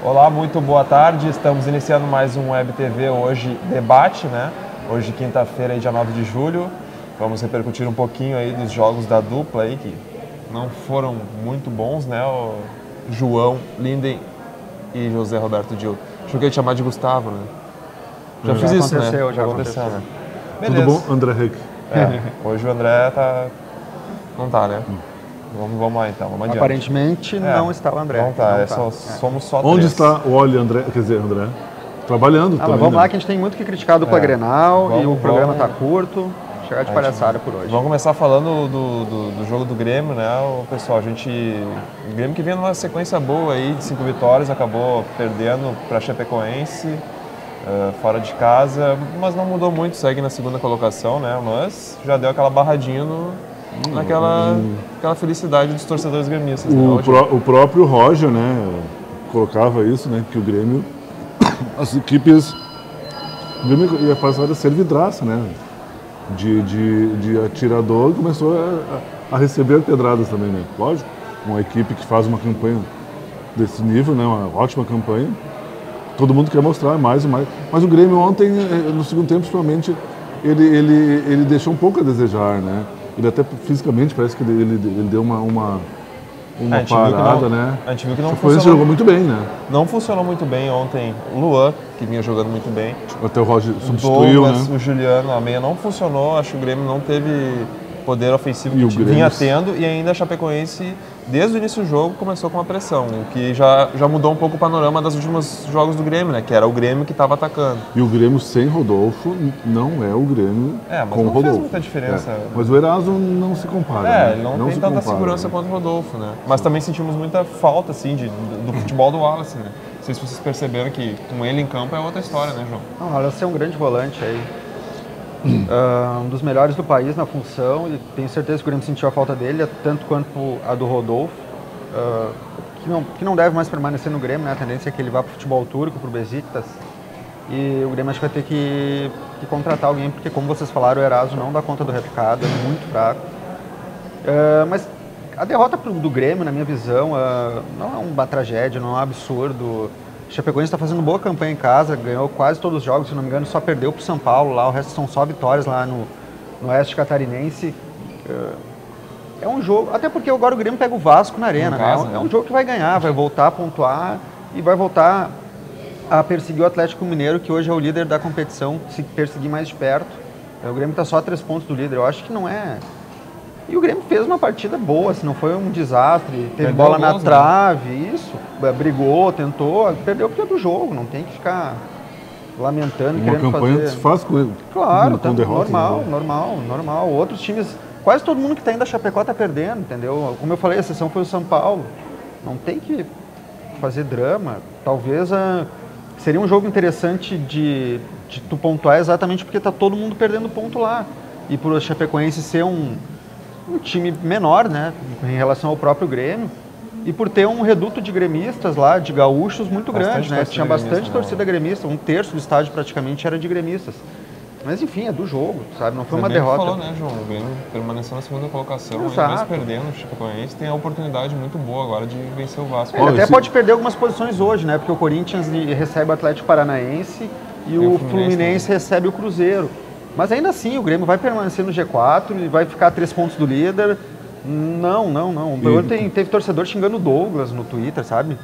Olá, muito boa tarde. Estamos iniciando mais um Web TV hoje, debate, né? Hoje, quinta-feira, dia 9 de julho. Vamos repercutir um pouquinho aí dos jogos da dupla aí, que não foram muito bons, né? O João Linden e José Roberto Dil. Achei que eu ia te chamar de Gustavo, né? Já fiz isso, né? Já aconteceu, né? Beleza. Tudo bom, André Heck? Hoje o André não tá, né? Vamos lá então, vamos adiante. Aparentemente não está o André. Não tá, somos só Onde três. está o Oli André? Quer dizer, André? Trabalhando também. Mas vamos né? lá que a gente tem muito que criticar a dupla Grenal e o programa está curto. Chegar de palhaçada por hoje. Vamos começar falando do jogo do Grêmio, né? O Grêmio que vem numa sequência boa aí de 5 vitórias, acabou perdendo para a Chapecoense, fora de casa, mas não mudou muito, segue na segunda colocação, né? Mas já deu aquela barradinha naquela felicidade dos torcedores gremistas. O próprio Roger, né, colocava isso, né, que o Grêmio, as equipes, o Grêmio ia passar a ser vidraça, né, de atirador, começou a receber pedradas também, né, lógico, uma equipe que faz uma campanha desse nível, né, uma ótima campanha, todo mundo quer mostrar mais e mais, mas o Grêmio ontem, no segundo tempo, principalmente, ele deixou um pouco a desejar, né. Ele até fisicamente parece que ele deu uma parada, né? A gente viu que não funcionou. Jogou muito bem, né? Não funcionou muito bem ontem. O Luan, que vinha jogando muito bem. Até o Roger substituiu, Douglas, né? O Juliano, a meia não funcionou. Acho que o Grêmio não teve poder ofensivo que Grêmio vinha tendo. E ainda a Chapecoense, desde o início do jogo, começou com uma pressão. O que já mudou um pouco o panorama dos últimos jogos do Grêmio, né? Que era o Grêmio que estava atacando. E o Grêmio sem Rodolfo não é o Grêmio mas com o não Rodolfo. fez muita diferença. Mas o Eraso não se compara. Né? Ele não tem tanta segurança quanto o Rodolfo, né? Mas também sentimos muita falta, assim, do futebol do Wallace, né? Não sei se vocês perceberam que com ele em campo é outra história, né, João? Não, o Wallace é um grande volante aí. Um dos melhores do país na função, e tenho certeza que o Grêmio sentiu a falta dele, tanto quanto a do Rodolfo, que não deve mais permanecer no Grêmio, né? A tendência é que ele vá para o futebol turco, para o Besiktas, e o Grêmio acho que vai ter que contratar alguém, porque como vocês falaram, o Eraso não dá conta do recado, é muito fraco. Mas a derrota do Grêmio, na minha visão, não é uma tragédia, não é um absurdo. O Chapecoense está fazendo boa campanha em casa, ganhou quase todos os jogos, se não me engano, só perdeu para o São Paulo lá, o resto são só vitórias lá no Oeste Catarinense. É um jogo, até porque agora o Grêmio pega o Vasco na arena, né? É um jogo que vai ganhar, vai voltar a pontuar e vai voltar a perseguir o Atlético Mineiro, que hoje é o líder da competição, se perseguir mais de perto. O Grêmio está só a 3 pontos do líder, eu acho que não é... E o Grêmio fez uma partida boa, se não foi um desastre, teve bola na trave, isso, brigou, tentou, perdeu porque é do jogo, não tem que ficar lamentando, querendo fazer... Uma campanha se faz com Claro, com derrota. Normal. Outros times, quase todo mundo que está indo da Chapecó está perdendo, entendeu? Como eu falei, a exceção foi o São Paulo, não tem que fazer drama. Talvez seria um jogo interessante de tu pontuar exatamente porque está todo mundo perdendo ponto lá. E por a Chapecoense ser um time menor, né, em relação ao próprio Grêmio, e por ter um reduto de gremistas lá, de gaúchos, muito grande, né? Tinha bastante torcida gremista, 1/3 do estádio praticamente era de gremistas. Mas enfim, é do jogo, sabe? Não foi uma derrota. Falou, né, João? O Grêmio permaneceu na segunda colocação, mas perdendo o Chapecoense, tem a oportunidade muito boa agora de vencer o Vasco. Ele até pode perder algumas posições hoje, né? Porque o Corinthians recebe o Atlético Paranaense e o Fluminense recebe o Cruzeiro. Mas ainda assim, o Grêmio vai permanecer no G4 e vai ficar a 3 pontos do líder. Não. Ontem teve torcedor xingando o Douglas no Twitter, sabe?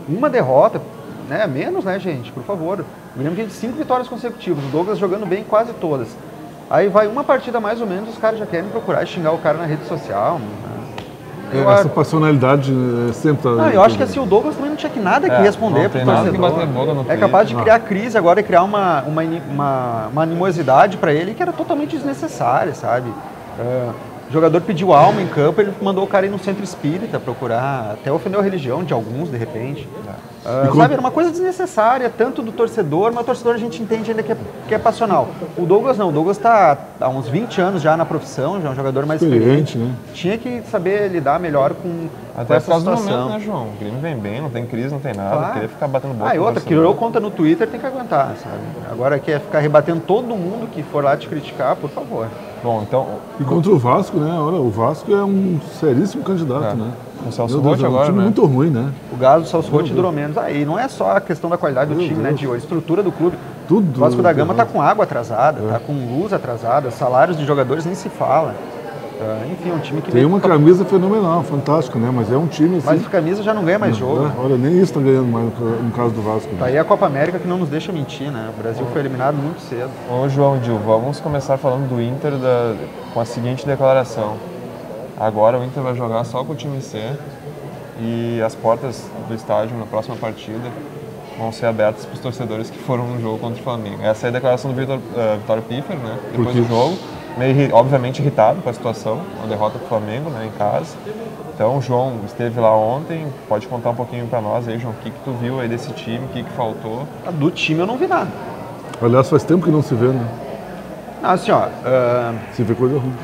Uma derrota, né? Menos, né, gente? Por favor. O Grêmio tem 5 vitórias consecutivas, o Douglas jogando bem quase todas. Aí vai uma partida mais ou menos, os caras já querem procurar xingar o cara na rede social. Essa passionalidade sempre... eu acho que assim, o Douglas também não tinha nada que responder pro torcedor. É capaz de criar crise agora e criar uma animosidade para ele que era totalmente desnecessária, sabe? O jogador pediu alma em campo, ele mandou o cara ir no centro espírita procurar, até ofendeu a religião de alguns, de repente. Sabe, era uma coisa desnecessária, tanto do torcedor, mas o torcedor a gente entende ainda que é passional. O Douglas não, o Douglas está há uns 20 anos já na profissão, já é um jogador mais experiente, né? Tinha que saber lidar melhor com até essa situação. Do momento, né, João? O Grêmio vem bem, não tem crise, não tem nada, queria ficar batendo boca. E outra, criou conta no Twitter, tem que aguentar, sabe? Agora quer ficar rebatendo todo mundo que for lá te criticar, por favor. Bom, então... E contra o Vasco, né? Olha, o Vasco é um seríssimo candidato, né? Com o Celso Meu Deus, Roth é um agora, time né? muito ruim, né? O Galo, o Celso Roth durou menos. Aí não é só a questão da qualidade do time, né, Dio? A estrutura do clube. Tudo. O Vasco da Gama tá com água atrasada, tá com luz atrasada, salários de jogadores nem se fala. Enfim, é um time que... Tem uma camisa fenomenal, fantástica, né? Mas é um time assim... Mas a camisa já não ganha mais jogo. Olha, nem isso tá ganhando mais no caso do Vasco. Tá aí a Copa América que não nos deixa mentir, né? O Brasil foi eliminado muito cedo. Ô, João Dil, vamos começar falando do Inter com a seguinte declaração. Agora o Inter vai jogar só com o time C e as portas do estádio na próxima partida vão ser abertas para os torcedores que foram no jogo contra o Flamengo. Essa é a declaração do Vitório Piffer, né? Depois do jogo. Meio, obviamente, irritado com a situação, a derrota para o Flamengo, né, em casa. Então, o João esteve lá ontem, pode contar um pouquinho para nós aí, João, o que tu viu aí desse time, o que faltou? Do time eu não vi nada. Aliás, faz tempo que não se vê, né? Não, assim, ó... Se vê coisa ruim.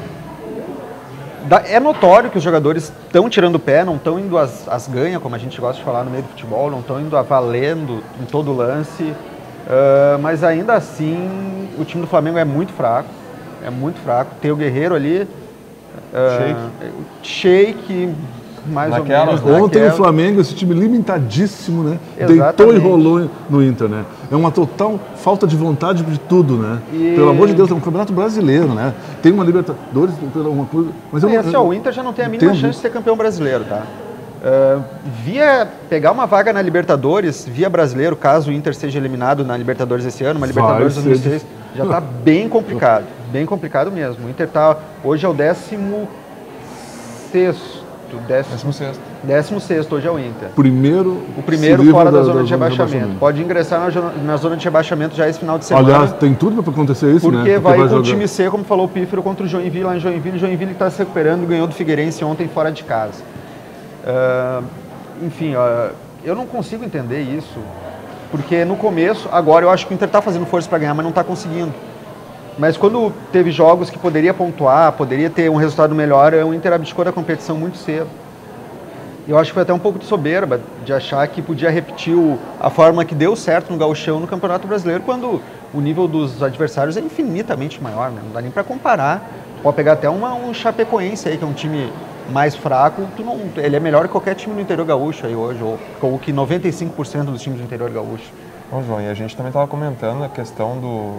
É notório que os jogadores estão tirando o pé, não estão indo às ganhas, como a gente gosta de falar no meio do futebol, não estão indo a valendo em todo lance, mas ainda assim o time do Flamengo é muito fraco, tem o Guerreiro ali, Sheik, mais Naquelas, ou menos. Ontem o Flamengo, esse time limitadíssimo, né? Exatamente. Deitou e rolou no Inter, né? É uma total falta de vontade de tudo, né? Pelo amor de Deus, é um campeonato brasileiro, né? Tem uma Libertadores, uma coisa... Mas o Inter já não tem a mínima chance de ser campeão brasileiro, tá? Via pegar uma vaga na Libertadores, via brasileiro, caso o Inter seja eliminado na Libertadores esse ano, uma Libertadores 2006, já está bem complicado mesmo. O Inter tá, hoje é o 16º, hoje é o Inter. O primeiro fora da zona de rebaixamento. Pode ingressar na zona de rebaixamento já esse final de semana. Aliás, tem tudo para acontecer isso, porque né? Vai com o time C, como falou o Pífero, contra o Joinville lá em Joinville. Joinville está se recuperando e ganhou do Figueirense ontem fora de casa. Enfim, eu não consigo entender isso, porque no começo, agora eu acho que o Inter está fazendo força para ganhar, mas não está conseguindo. Mas quando teve jogos que poderia pontuar, poderia ter um resultado melhor, o Inter abdicou da competição muito cedo. Eu acho que foi até um pouco de soberba, de achar que podia repetir a forma que deu certo no Gauchão no Campeonato Brasileiro, quando o nível dos adversários é infinitamente maior, né? Não dá nem para comparar. Pode pegar até um Chapecoense aí, que é um time mais fraco, ele é melhor que qualquer time do interior gaúcho aí hoje, ou que 95% dos times do interior gaúcho. Bom, João, e a gente também estava comentando a questão do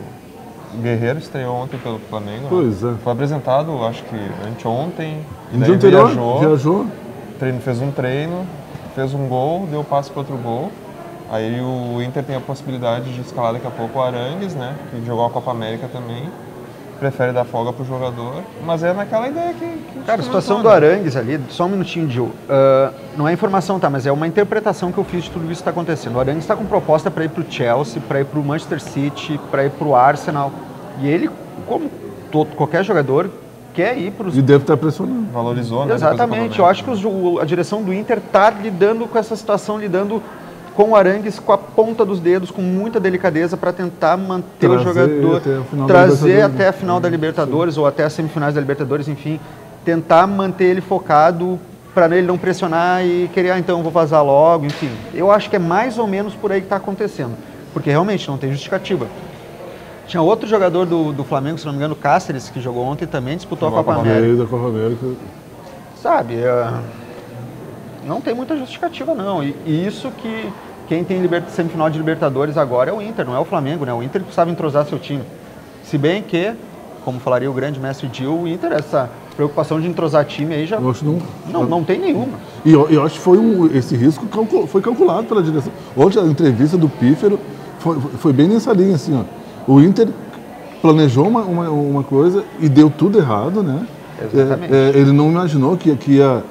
Guerreiro, estreou ontem pelo Flamengo. Pois é. Foi apresentado, acho que anteontem, e No daí dia anterior, viajou. Fez um treino, fez um gol, deu passe para outro gol. Aí o Inter tem a possibilidade de escalar daqui a pouco o Arangues, né, que jogou a Copa América também. Prefere dar folga pro jogador, mas é naquela ideia que cara, a situação do Arangues ali, só um minutinho, Gil, não é informação, tá, mas é uma interpretação que eu fiz de tudo isso que está acontecendo. O Arangues está com proposta para ir pro Chelsea, para ir pro Manchester City, para ir pro Arsenal, e ele, como qualquer jogador, quer ir para os... E deve estar pressionando. Valorizou, né? Exatamente, eu acho que a direção do Inter está lidando com essa situação, lidando com o Arangues com a ponta dos dedos, com muita delicadeza, para tentar manter o jogador, trazer até a final da Libertadores, ou até as semifinais da Libertadores, enfim, tentar manter ele focado para ele não pressionar e querer, então vou vazar logo, enfim. Eu acho que é mais ou menos por aí que está acontecendo, porque realmente não tem justificativa. Tinha outro jogador do Flamengo, se não me engano, Cáceres, que jogou ontem também, disputou a Copa América. Sabe, não tem muita justificativa não, e isso que quem tem semifinal de Libertadores agora é o Inter, não é o Flamengo, né? O Inter precisava entrosar seu time. Se bem que, como falaria o grande mestre Gil, o Inter, essa preocupação de entrosar time aí já não tem nenhuma. E eu acho que esse risco foi calculado pela direção. Ontem a entrevista do Pífero foi bem nessa linha, assim, ó. O Inter planejou uma coisa e deu tudo errado, né? Exatamente. Ele não imaginou que ia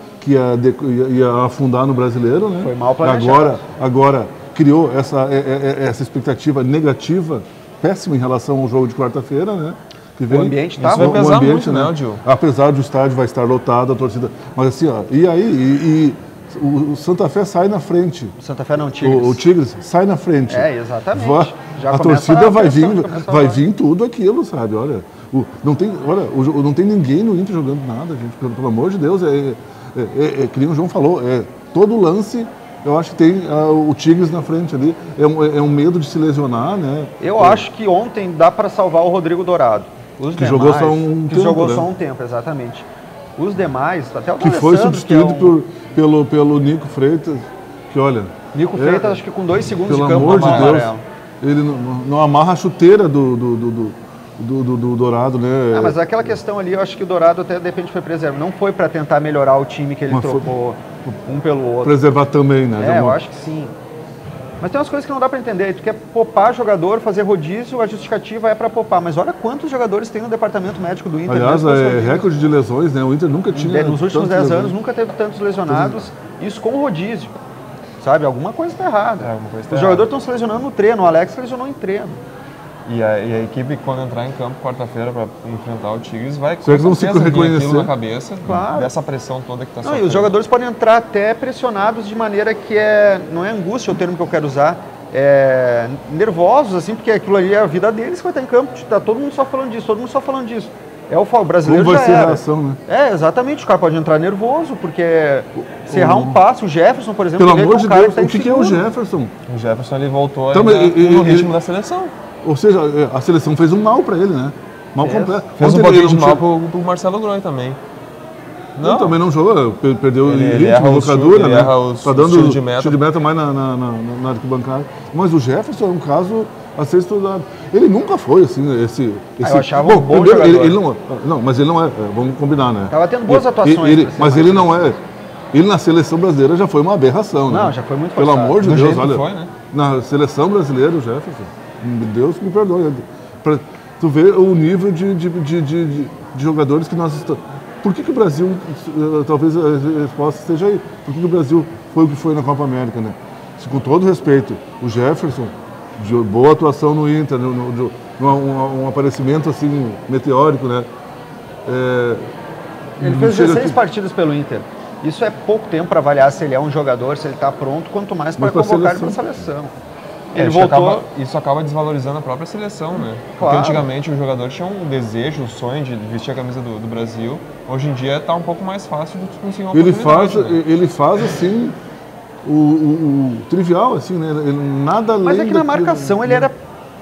afundar no brasileiro, né? Foi mal planejado. Agora criou essa expectativa negativa, péssima em relação ao jogo de quarta-feira, né? O ambiente tá... Isso vai pesar muito, né, Gil? Apesar do estádio vai estar lotado, a torcida... Mas assim, ó, e aí... O Santa Fé sai na frente. O Santa Fé não, o Tigres. O Tigres sai na frente. Exatamente. A torcida vai vir tudo aquilo, sabe? Olha, não tem ninguém no Inter jogando nada, gente. Pelo amor de Deus, que nem o João falou, todo lance, eu acho que tem o Tigres na frente ali. É um medo de se lesionar, né? Eu acho que ontem dá para salvar o Rodrigo Dourado. Os Que demais, jogou só um que tempo, jogou né? só um tempo, exatamente. Os demais, até o Que foi D'Alessandro, substituído pelo Nico Freitas, que olha... Nico Freitas, acho que com 2 segundos Pelo de campo, amor de amarelo. Deus, ele não amarra a chuteira do Dourado, né? Ah, mas aquela questão ali, eu acho que o Dourado até de repente foi preservado. Não foi para tentar melhorar o time que ele Mas foi trocou um pelo outro. Preservar também, né? Eu acho que sim. Mas tem umas coisas que não dá para entender. Tu quer poupar jogador, fazer rodízio, a justificativa é para poupar. Mas olha quantos jogadores tem no departamento médico do Inter. Aliás, é recorde de lesões, né? O Inter nunca tinha... Nos últimos 10 tantas anos lesões. nunca teve tantos lesionados. Isso com rodízio. Sabe? Alguma coisa está errada. Alguma coisa tá Os jogadores estão se lesionando no treino. O Alex se lesionou em treino. E a equipe, quando entrar em campo quarta-feira para enfrentar o Tigres, vai com Será que vão se certeza vir reconhecer? aquilo na cabeça, Claro. dessa pressão toda que está Não, sofrendo. e os jogadores podem entrar até pressionados de maneira que não é angústia o termo que eu quero usar, nervosos, assim, porque aquilo ali é a vida deles que vai estar em campo. Tá todo mundo só falando disso, O brasileiro Como vai já ser a era. reação, né? Exatamente, o cara pode entrar nervoso, porque se errar um passe, o Jefferson, por exemplo, Pelo ele amor um de cara Deus, tá em o que é o segundo. Jefferson? O Jefferson, ele voltou Então, ainda no ele- ritmo da seleção. Ou seja, a seleção fez um mal para ele, né? Mal completo. Fez um Ontem pouquinho ele de não mal tinha- pro Marcelo Groi também. Não, também não jogou, perdeu Ele ritmo, erra o locadura, chute, ele né? erra o Tá dando tiro de meta. tiro de meta mais na arquibancada. Mas o Jefferson é um caso a ser estudado. Ele nunca foi assim, esse... eu achava um bom primeiro, jogador. ele não, mas ele não é, vamos combinar, né? Tava tendo boas atuações, Ele, pra ser mas mais ele não é... Ele na seleção brasileira já foi uma aberração, né? Não, já foi muito Pelo forçado. amor de Do Deus, jeito que olha. foi, né? Na seleção brasileira, o Jefferson, Deus me perdoe. Pra tu ver o nível de jogadores que nós estamos... Por que o Brasil, talvez a resposta esteja aí, por que o Brasil foi o que foi na Copa América, né? Se, com todo respeito, o Jefferson, de boa atuação no Inter, um aparecimento assim, meteórico, né? Ele fez chega 16 aqui- partidas pelo Inter. Isso é pouco tempo para avaliar se ele é um jogador, se ele está pronto, quanto mais para Mas pra convocar ele para a seleção. seleção. Ele Isso voltou... isso acaba desvalorizando a própria seleção, né? Porque Claro. antigamente o jogador tinha um desejo, um sonho de vestir a camisa do Brasil. Hoje em dia está um pouco mais fácil de conseguir uma oportunidade. Né? Ele faz assim, o trivial, assim, né? Ele, nada além Mas é que na daquilo. marcação ele era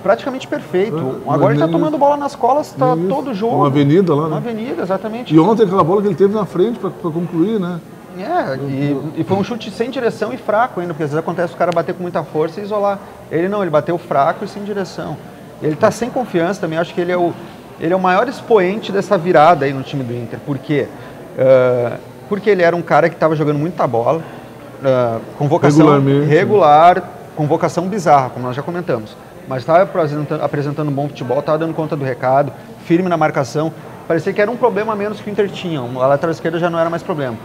praticamente perfeito. É, Agora ele está nem tomando bola nas colas, está Isso. todo jogo. Uma avenida lá, Uma né? avenida, exatamente. E ontem aquela bola que ele teve na frente para concluir, né? E foi um chute sem direção e fraco ainda, porque às vezes acontece o cara bater com muita força e isolar. Ele não, ele bateu fraco e sem direção. Ele está sem confiança também, acho que ele é o maior expoente dessa virada aí no time do Inter. Por quê? Porque ele era um cara que estava jogando muita bola, convocação Regularmente. regular, convocação bizarra, como nós já comentamos. Mas estava apresentando um bom futebol, estava dando conta do recado, firme na marcação. Parecia que era um problema a menos que o Inter tinha. A lateral esquerda já não era mais problema.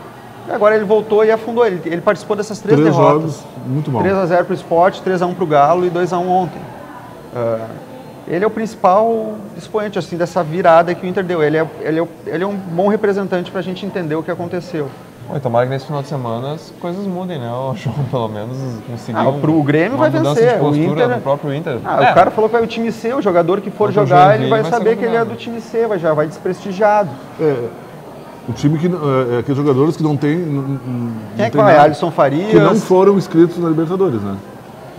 E agora ele voltou e afundou. Ele participou dessas 3 Três derrotas. jogos, muito bom. 3-0 para o Sport, 3-1 para o Galo e 2-1 ontem. Ele é o principal expoente assim, dessa virada que o Inter deu. Ele é um bom representante para a gente entender o que aconteceu. Bom, e tomara que nesse final de semana as coisas mudem, né? O João, pelo menos, conseguir O Grêmio uma vai mudança vencer. de postura O Inter, no próprio Inter. o cara falou que vai o time C, o jogador que for Contra o jogar, Joinville ele vai vai saber ser que ele é eliminado. do time C, já vai desprestigiado. O time que aqueles jogadores que não tem. Quem é que vai? Alisson Farias? Que não foram inscritos na Libertadores, né?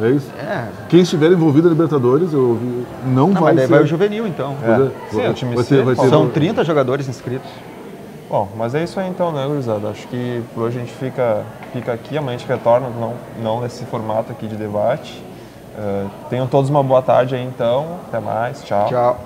É isso? Quem estiver envolvido na Libertadores, não vai mas daí ser. vai o Juvenil, então. Sim, o time vai C, ter, São 30 jogadores inscritos. Bom, mas é isso aí então, né, gurizada? Acho que por hoje a gente fica aqui, amanhã a gente retorna, não nesse formato aqui de debate. Tenham todos uma boa tarde aí então, até mais, tchau. Tchau.